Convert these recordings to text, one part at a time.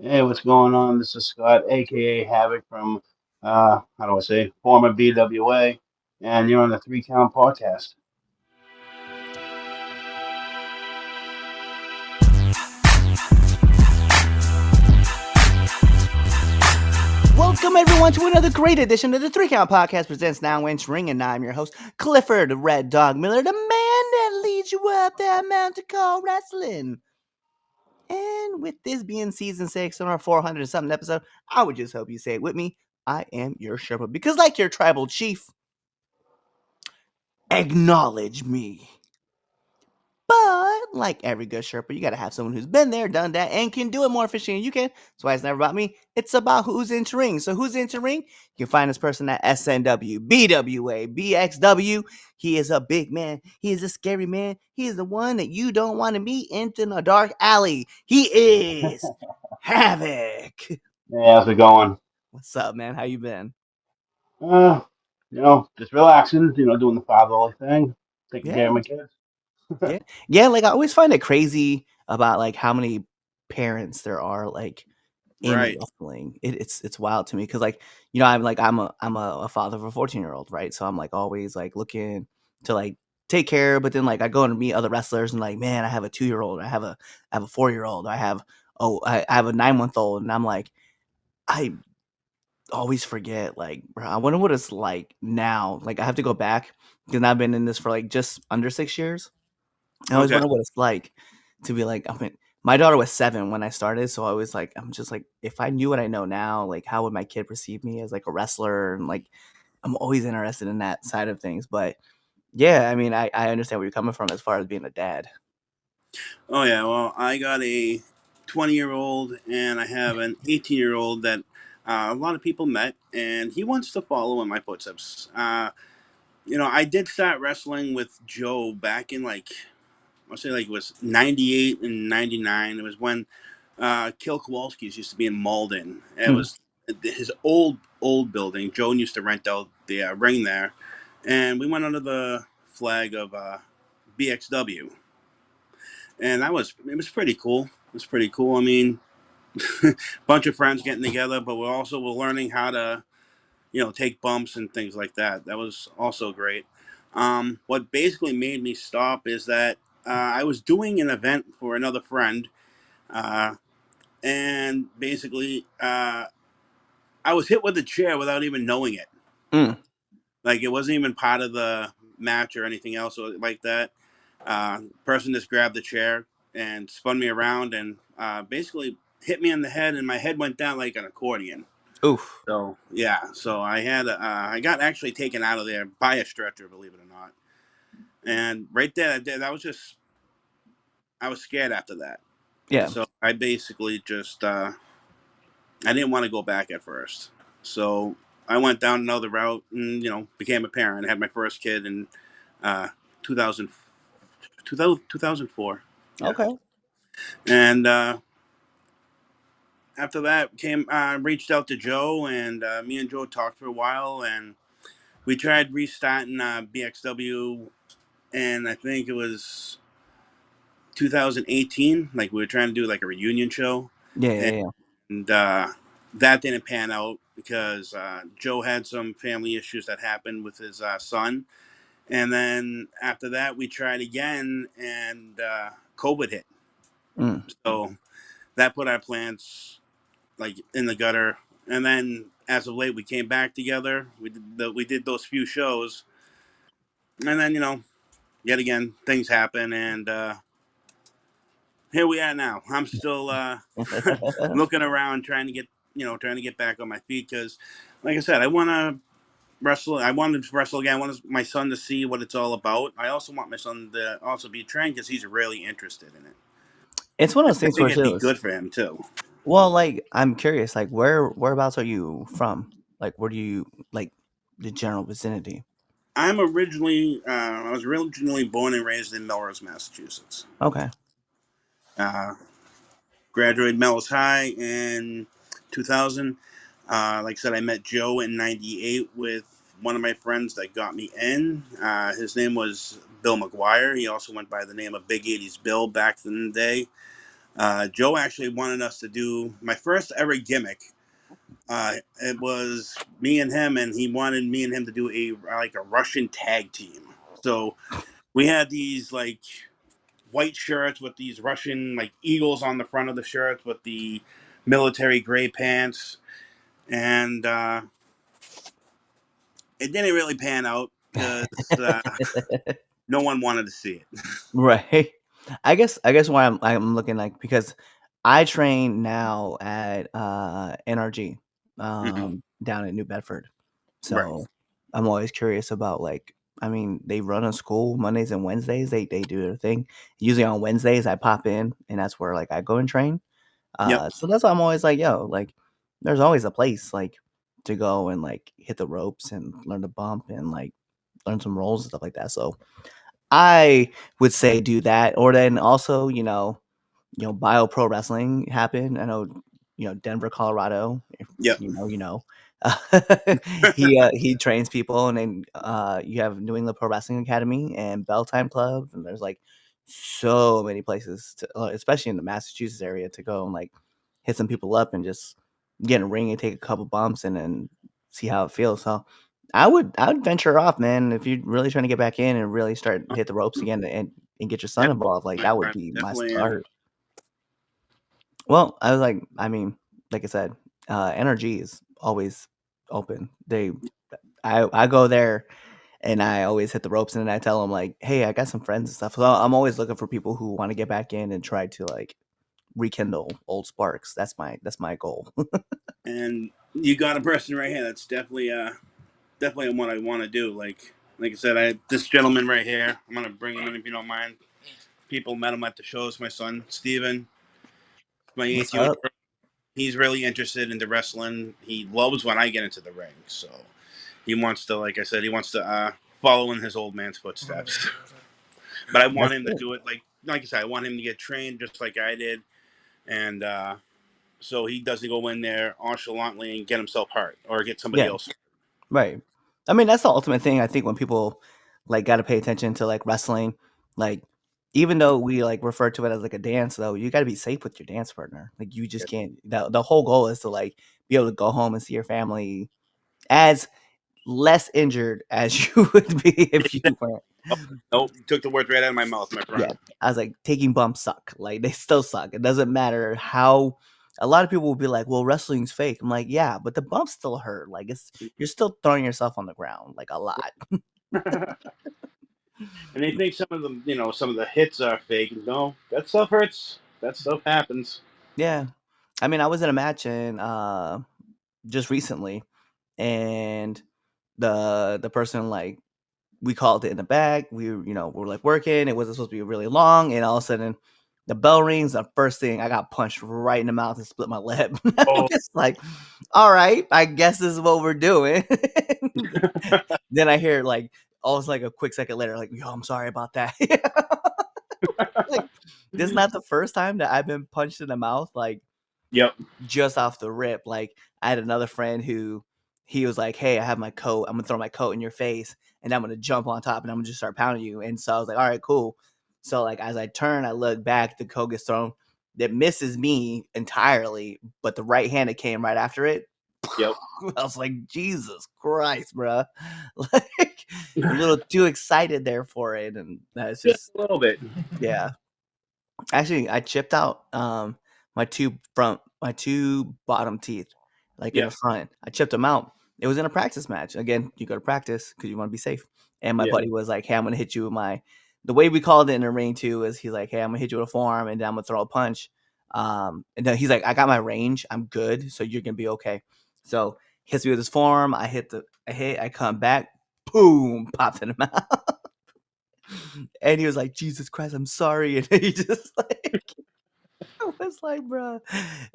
Hey, what's going on? This is Scott, aka Havoc from, how do I say, former BWA, and you're on the Three Count Podcast. Welcome everyone to another great edition of the Three Count Podcast presents Now Inch Ring, and I'm your host, Clifford the Red Dog Miller, the man that leads you up that mountain called wrestling. And with this being season 6 on our 400 something episode, I would just hope you say it with me. I am your Sherpa, because like your tribal chief, acknowledge me. But like every good Sherpa, you gotta have someone who's been there, done that, and can do it more efficiently than you can. That's why it's never about me. It's about who's entering. So who's entering? You can find this person at SNW, BWA, BXW. He is a big man. He is a scary man. He is the one that you don't want to meet into a dark alley. He is Havoc. Hey, how's it going? What's up, man? How you been? Uh, just relaxing, doing the fatherly thing, taking care Yeah, of my kids. yeah, yeah. Like I always find it crazy about like how many parents there are like in Right. wrestling. It's wild to me because like I'm a father of a 14-year-old, right? So I'm like always like looking to like take care, but then like I go and meet other wrestlers and like, man, I have a 2-year-old, I have a 4-year-old, I have a 9-month old, and I'm like, I always forget like, bro, I wonder what it's like now. Like I have to go back because I've been in this for like just under 6 years. I always Okay. wonder what it's like to be like, I mean, my daughter was 7 when I started, so I was like, I'm just like, if I knew what I know now, like, how would my kid perceive me as like a wrestler? And like, I'm always interested in that side of things. But yeah, I mean, I understand where you're coming from as far as being a dad. Oh yeah, well, I got a 20-year-old and I have an 18-year-old that a lot of people met, and he wants to follow in my footsteps. I did start wrestling with Joe back in like I'll say like it was '98 and '99. It was when Kill Kowalski's used to be in Malden. It Hmm. was his old building. Joe used to rent out the ring there, and we went under the flag of BXW, and it was pretty cool. It was pretty cool. I mean, bunch of friends getting together, but we're learning how to take bumps and things like that. That was also great. What basically made me stop is that I was doing an event for another friend, uh, and basically I was hit with a chair without even knowing it. Mm. Like it wasn't even part of the match or anything else like that. Person just grabbed the chair and spun me around and basically hit me in the head, and my head went down like an accordion. Oof. So yeah, so I got actually taken out of there by a stretcher, believe it or not. And right there, that was just I was scared after that. Yeah. So I basically just I didn't want to go back at first. So I went down another route and became a parent. I had my first kid in uh, 2000, 2004. Yeah, Okay. and after that came reached out to Joe, and me and Joe talked for a while, and we tried restarting BXW, and I think it was 2018. Like we were trying to do like a reunion show, Yeah. Yeah. Yeah. and that didn't pan out because Joe had some family issues that happened with his son, and then after that we tried again, and COVID hit, Mm. so that put our plans like in the gutter. And then as of late, we came back together. We did those few shows, and then yet again things happen, and here we are now. I'm still looking around, trying to get back on my feet because, like I said, I want to wrestle. I want to wrestle again. I want my son to see what it's all about. I also want my son to also be trained because he's really interested in it. It's one of those I things think where it'd be too. good for him too. Well, like I'm curious, like whereabouts are you from? Like where do you like the general vicinity? I was originally born and raised in Melrose, Massachusetts. Okay. Uh, Graduated Melrose High in 2000. Like I said, I met Joe in '98 with one of my friends that got me in. His name was Bill McGuire. He also went by the name of Big 80s Bill back in the day. Joe actually wanted us to do my first ever gimmick. It was me and him, and he wanted me and him to do a Russian tag team. So we had these like white shirts with these Russian like eagles on the front of the shirts with the military gray pants, and it didn't really pan out because no one wanted to see it. Right. I guess why I'm looking like because I train now at NRG down in New Bedford. Right. So I'm always curious about like I mean, they run a school Mondays and Wednesdays. They do their thing. Usually on Wednesdays I pop in and that's where like I go and train. Yep. So that's why I'm always like, yo, like there's always a place like to go and like hit the ropes and learn to bump and like learn some rolls and stuff like that. So I would say do that, or then also, Bio Pro Wrestling happened. I know, Denver, Colorado. If Yep. you know. He trains people, and then you have New England Pro Wrestling Academy and Bell Time Club, and there's like so many places, especially in the Massachusetts area, to go and like hit some people up and just get in a ring and take a couple bumps and then see how it feels. So I would venture off, man. If you're really trying to get back in and really start hit the ropes again and get your son Definitely, involved, like my that would friend. be my Definitely am. start. Well, I was like, I mean, like I said, NRG is always open. I go there and I always hit the ropes and then I tell them like, hey, I got some friends and stuff. So I'm always looking for people who want to get back in and try to like rekindle old sparks. That's my goal. And you got a person right here. That's definitely what I want to do. Like I said, I this gentleman right here. I'm gonna bring him in if you don't mind. People met him at the shows. My son Steven, my What's eighth unit. up? He's really interested in the wrestling. He loves when I get into the ring. So he wants to, like I said, he wants to follow in his old man's footsteps. But I want That's him to good. do it like I said. I want him to get trained just like I did, and so he doesn't go in there nonchalantly and get himself hurt or get somebody Yeah. else hurt. Right. I mean, that's the ultimate thing. I think when people like got to pay attention to like wrestling, like even though we like refer to it as like a dance, though, you got to be safe with your dance partner. Like you just can't. The whole goal is to like be able to go home and see your family as less injured as you would be if you weren't. Oh, nope, you took the words right out of my mouth, my Yeah, friend. I was like, taking bumps suck. Like they still suck. It doesn't matter how. A lot of people will be like, "Well, wrestling's fake." I'm like, "Yeah, but the bumps still hurt. Like you're still throwing yourself on the ground like a lot." And they think some of the hits are fake. No, that stuff hurts. That stuff happens. Yeah. I mean, I was in a match and just recently and the person like we called it in the back. We're like working. It wasn't supposed to be really long, and all of a sudden the bell rings. The first thing I got punched right in the mouth and split my lip. I'm Oh, just like, all right, I guess this is what we're doing. Then I hear like almost like a quick second later, like, yo, I'm sorry about that. Like, this is not the first time that I've been punched in the mouth. Like, yep, just off the rip. Like I had another friend who he was like, "Hey, I have my coat. I'm gonna throw my coat in your face, and I'm gonna jump on top, and I'm gonna just start pounding you." And so I was like, "All right, cool." So like as I turn, I look back, the coat gets thrown. That misses me entirely, but the right hand that came right after it, yep. I was like, Jesus Christ, bro! Like a little too excited there for it, and that's Just just a little bit. yeah. Actually, I chipped out my two bottom teeth, like in Yeah, the front. I chipped them out. It was in a practice match. Again, you go to practice because you want to be safe. And my yeah, buddy was like, "Hey, I'm gonna hit you with my." The way we called it in the ring too is he's like, "Hey, I'm gonna hit you with a forearm, and then I'm gonna throw a punch." And then he's like, "I got my range. I'm good, so you're gonna be okay." So he hits me with his forearm. I come back, boom, popped in the mouth. And he was like, "Jesus Christ, I'm sorry." And he just like I was like, "Bro."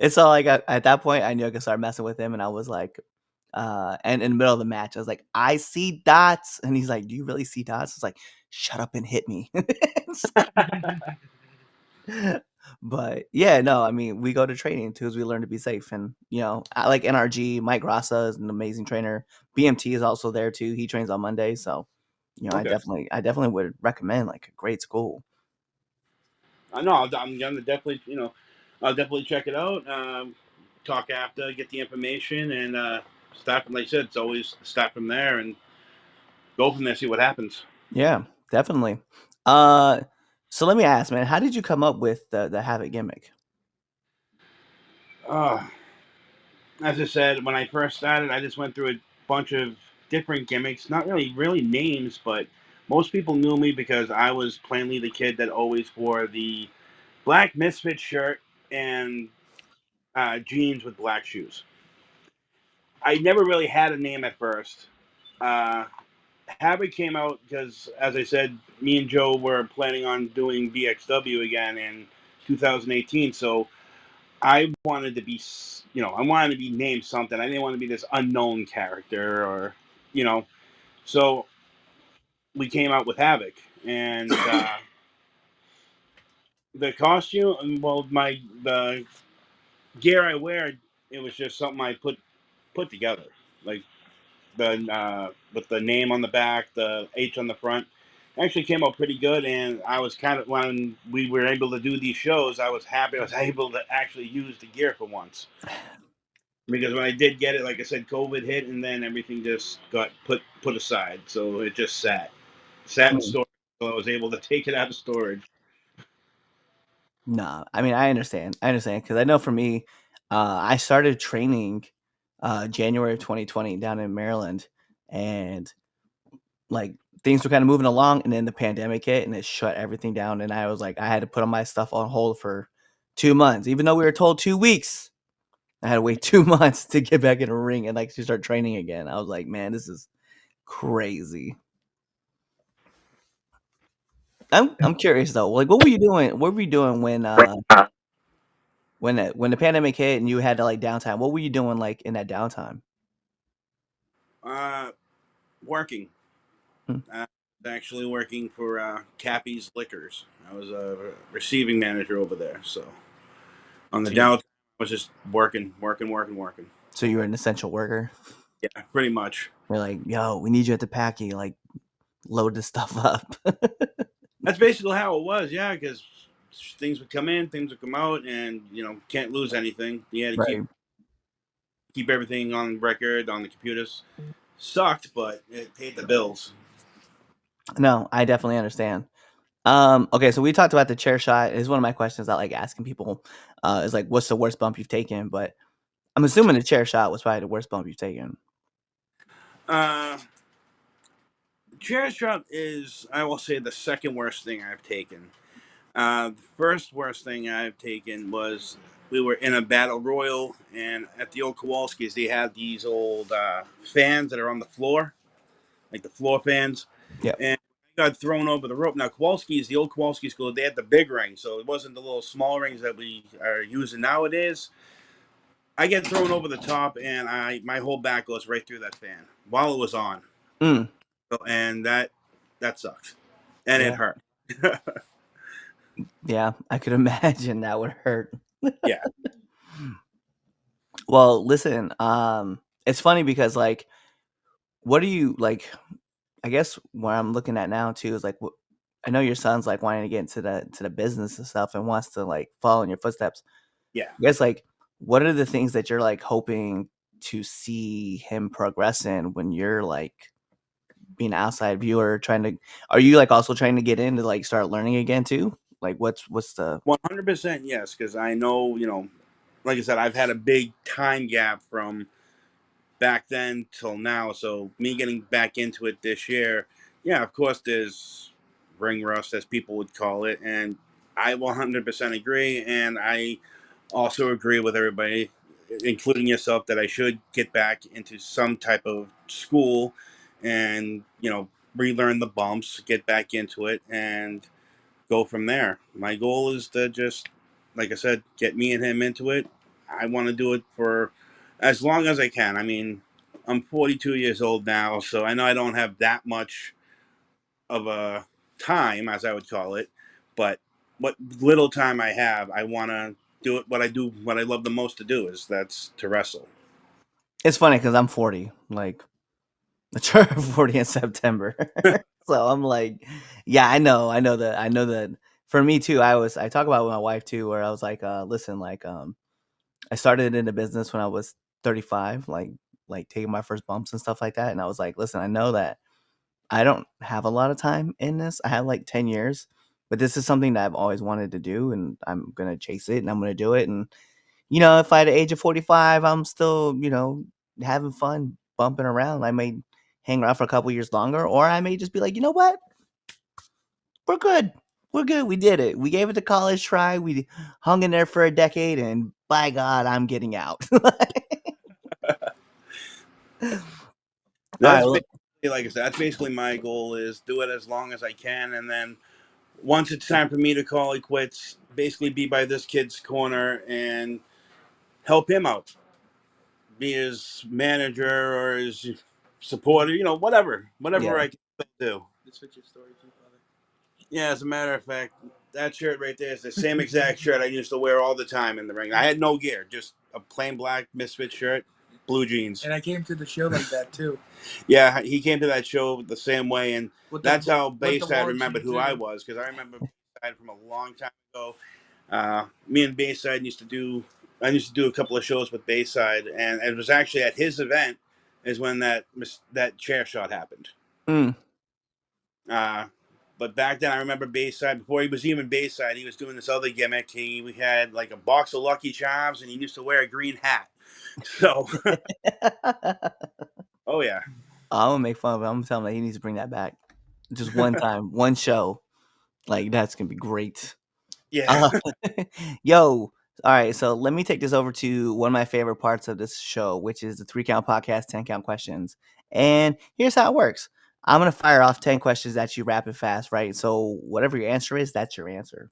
And so like at that point, I knew I could start messing with him, and I was like, and in the middle of the match, I was like, "I see dots," and he's like, "Do you really see dots?" I was like, "Shut up and hit me." But yeah, no, I mean, we go to training too, as we learn to be safe, and I like NRG. Mike Rasa is an amazing trainer. BMT is also there too. He trains on Monday, so I okay. definitely would recommend like a great school. I know. I'm gonna definitely. I'll definitely check it out. Talk after, get the information, and start from, like I said, it's always start from there and go from there, see what happens. Yeah, definitely. Uh, so let me ask, man, how did you come up with the Havoc gimmick? Uh, as I said, when I first started, I just went through a bunch of different gimmicks, not really names, but most people knew me because I was plainly the kid that always wore the black misfit shirt and jeans with black shoes. I never really had a name at first. Uh, Havoc came out because, as I said, me and Joe were planning on doing BXW again in 2018. So I wanted to be, I wanted to be named something. I didn't want to be this unknown character or, you know. So we came out with Havoc, and the costume. Well, the gear I wear, it was just something I put together, like the with the name on the back, the H on the front. Actually came out pretty good, and I was kind of, when we were able to do these shows, I was happy I was able to actually use the gear for once. Because when I did get it, like I said, COVID hit, and then everything just got put aside. So it just sat in Mm. storage. So I was able to take it out of storage. Nah, I mean, I understand. I understand because I know for me, I started training January of 2020 down in Maryland, and like things were kind of moving along, and then the pandemic hit and it shut everything down. And I was like, I had to put all my stuff on hold for 2 months, even though we were told 2 weeks. I had to wait 2 months to get back in a ring and like to start training again. I was like, man, this is crazy. I'm curious though. Like, what were you doing? What were you doing when the pandemic hit and you had to like downtime? What were you doing like in that downtime? Uh, Working. Hmm. Actually working for Cappy's Liquors. I was a receiving manager over there. So on the So you downtime, I was just working. so you were an essential worker. Yeah, pretty much. They're like, yo, we need you at the packy. Like, load this stuff up. That's basically how it was. Yeah, because things would come in, things would come out, and can't lose anything. You had to Right. keep everything on record on the computers. Sucked, but it paid the bills. No, I definitely understand. Okay, so we talked about the chair shot. It's one of my questions I like asking people. Is like, what's the worst bump you've taken? But I'm assuming the chair shot was probably the worst bump you've taken. Uh, Chair shot is, I will say, the second worst thing I've taken. The first worst thing I've taken was we were in a battle royal, and at the old Kowalski's, they have these old fans that are on the floor, like the floor fans. Yep. And I got thrown over the rope. Now, Kowalski's, the old Kowalski school, they had the big ring, so it wasn't the little small rings that we are using nowadays. I get thrown over the top, and my whole back goes right through that fan while it was on. Mm, So, and that sucked, and it yeah. hurt. Yeah, I could imagine that would hurt. Yeah. Well, listen, it's funny because like, what do you like? I guess what I'm looking at now too is like, I know your son's like wanting to get into the business and stuff and wants to like follow in your footsteps. Yeah. I guess like, what are the things that you're like hoping to see him progress in when you're like being an outside viewer trying to? Are you like also trying to get in to like start learning again too? Like, what's the 100% yes, because I know, like I said, I've had a big time gap from back then till now. So me getting back into it this year, yeah, of course, there's ring rust, as people would call it, and I 100% agree. And I also agree with everybody, including yourself, that I should get back into some type of school and relearn the bumps, get back into it, and go from there. My goal is to just, like I said, get me and him into it. I want to do it for as long as I can. I mean, I'm 42 years old now, so I know I don't have that much of a time, as I would call it, but what little time I have, I want to do it. What I do, what I love the most to do, is that's to wrestle. It's funny because I'm 40. Like, I turned 40 in September. So I'm like, yeah, I know that For me too, I talk about it with my wife too, where I was like, listen, like I started in the business when I was 35, like taking my first bumps and stuff like that. And I was like, listen, I know that I don't have a lot of time in this. I have like 10 years, but this is something that I've always wanted to do, and I'm going to chase it and I'm going to do it. And, if at the age of 45, I'm still, having fun bumping around, I may hang around for a couple years longer, or I may just be like, you know what? We're good. We're good. We did it. We gave it the college try. We hung in there for a decade, and by God, I'm getting out. All right. That's Well, basically, like I said, that's basically my goal, is do it as long as I can, and then once it's time for me to call it quits, basically be by this kid's corner and help him out, be his manager or his supporter, whatever yeah. I can do. Yeah, as a matter of fact, that shirt right there is the same exact shirt I used to wear all the time in the ring. I had no gear, just a plain black Misfit shirt, blue jeans. And I came to the show like that too. Yeah, he came to that show the same way, and that's how the Bayside long remembered jeans who I in. was, because I remember Bayside from a long time ago. Me and Bayside I used to do a couple of shows with Bayside, and it was actually at his event is when that chair shot happened. Mm. But back then, I remember Bayside, before he was even Bayside, he was doing this other gimmick. We had like a box of Lucky Charms, and he used to wear a green hat. So, oh yeah. I'm gonna make fun of him. I'm gonna tell him that he needs to bring that back. Just one time, one show. Like, that's gonna be great. Yeah. Yo, all right. So let me take this over to one of my favorite parts of this show, which is the 3 count podcast, 10 count questions. And here's how it works. I'm gonna fire off 10 questions at you rapid fast, right? So whatever your answer is, that's your answer.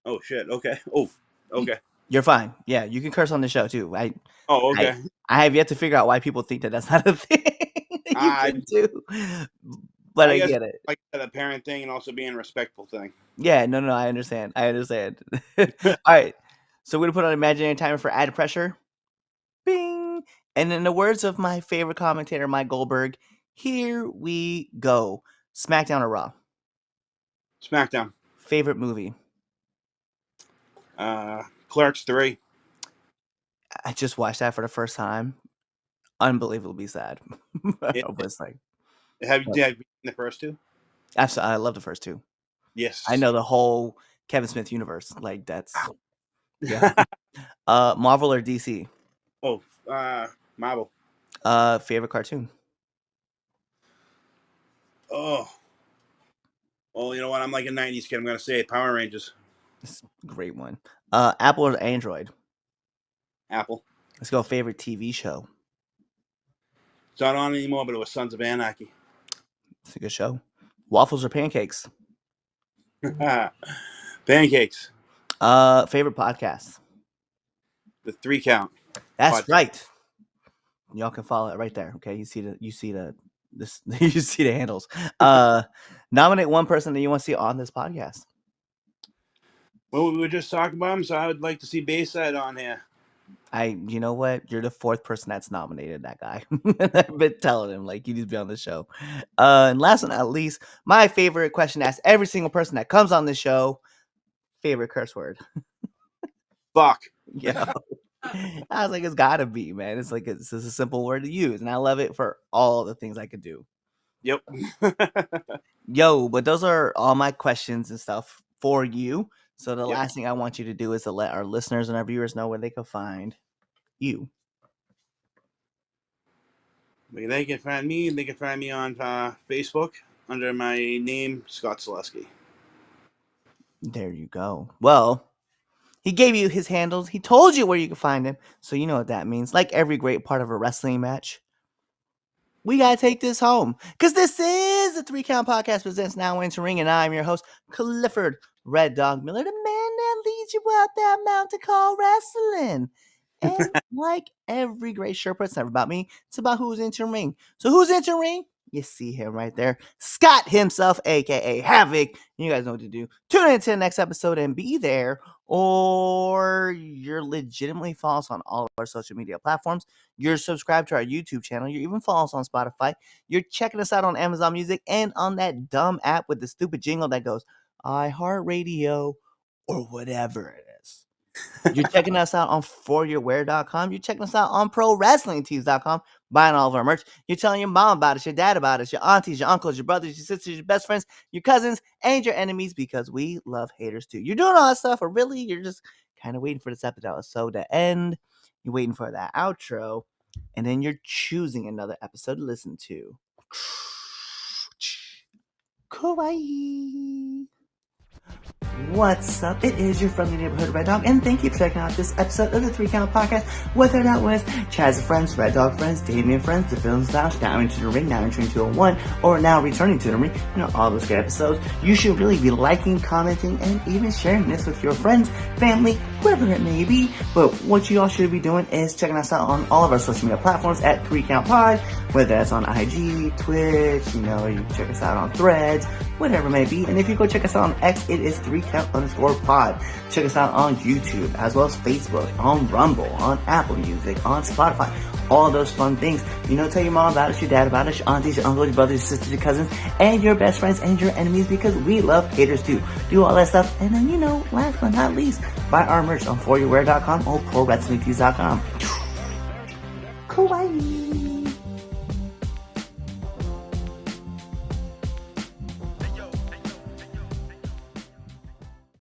Oh shit. Okay. Oh. Okay. You're fine. Yeah, you can curse on the show too. Oh, I, okay. I have yet to figure out why people think that that's not a thing that you I can do, but I guess get it. like a parent thing and also being a respectful thing. Yeah, no, I understand. All right, so we're gonna put on an imaginary timer for added pressure. Bing! And in the words of my favorite commentator, Mike Goldberg, here we go. SmackDown or Raw? SmackDown. Favorite movie? Clerks 3. I just watched that for the first time. Unbelievably sad. Yeah. But it's like, Have you seen the first two? absolutely, I love the first two. Yes. I know the whole Kevin Smith universe. Like, that's yeah. Marvel or DC? Oh, Marvel. Favorite cartoon? Oh. Well, you know what? I'm like a 90s kid. I'm going to say it. Power Rangers. It's a great one. Apple or Android? Apple. Let's go. Favorite TV show? It's not on anymore, but it was Sons of Anarchy. It's a good show. Waffles or pancakes? Pancakes. Favorite podcast? The 3 count. That's Podcast. right. Y'all can follow it right there. Okay, you see the you see the handles. Nominate one person that you want to see on this podcast. Well, we were just talking about him, so I would like to see Bayside on here. You know what? You're the fourth person that's nominated that guy. I've been telling him, like, you need to be on the show. And last but not least, my favorite question to ask every single person that comes on this show: favorite curse word? Fuck. Yeah. I was like, it's gotta be, man. It's like it's just a simple word to use, and I love it for all the things I could do. Yep. Yo, but those are all my questions and stuff for you. So the Yep. last thing I want you to do is to let our listeners and our viewers know where they can find you. They can find me. They can find me on Facebook under my name, Scott Solesky. There you go. Well, he gave you his handles. He told you where you can find him. So you know what that means. Like every great part of a wrestling match, we got to take this home. Because this is the 3 Count Podcast presents Now Entering, and I'm your host, Clifford Red Dog Miller, the man that leads you out that mountain called wrestling. And like every great show, it's never about me. It's about who's entering. So who's entering? You see him right there. Scott himself, a.k.a. Havoc. You guys know what to do. Tune in to the next episode and be there. Or you're legitimately follow us on all of our social media platforms. You're subscribed to our YouTube channel. You even follow us on Spotify. You're checking us out on Amazon Music and on that dumb app with the stupid jingle that goes, iHeartRadio. or whatever it is. You're checking us out on foryourwear.com. You're checking us out on prowrestlingtees.com, buying all of our merch. You're telling your mom about us, your dad about us, your aunties, your uncles, your brothers, your sisters, your best friends, your cousins, and your enemies, because we love haters too. You're doing all that stuff, or really, you're just kind of waiting for this episode to end. You're waiting for that outro, and then you're choosing another episode to listen to. Kawaii. What's up? It is your friendly neighborhood Red Dog, and thank you for checking out this episode of the 3 Count Podcast. Whether that was Chaz friends, Red Dog friends, Damien friends, the Film Styles, now into the ring, now entering 201, or now returning to the ring, all those good episodes. You should really be liking, commenting, and even sharing this with your friends, family, whoever it may be. But what you all should be doing is checking us out on all of our social media platforms at 3 Count Pod, whether that's on IG, Twitch, you check us out on Threads, whatever it may be. And if you go check us out on X, it is 3count_pod. Check us out on YouTube, as well as Facebook, on Rumble, on Apple Music, on Spotify, all those fun things. Tell your mom about us, your dad about us, your aunties, your uncles, your brothers, your sisters, your cousins, and your best friends and your enemies, because we love haters too. Do all that stuff, and then, last but not least, buy our merch on foryourwear.com or prowrestlingtees.com. Kawaii.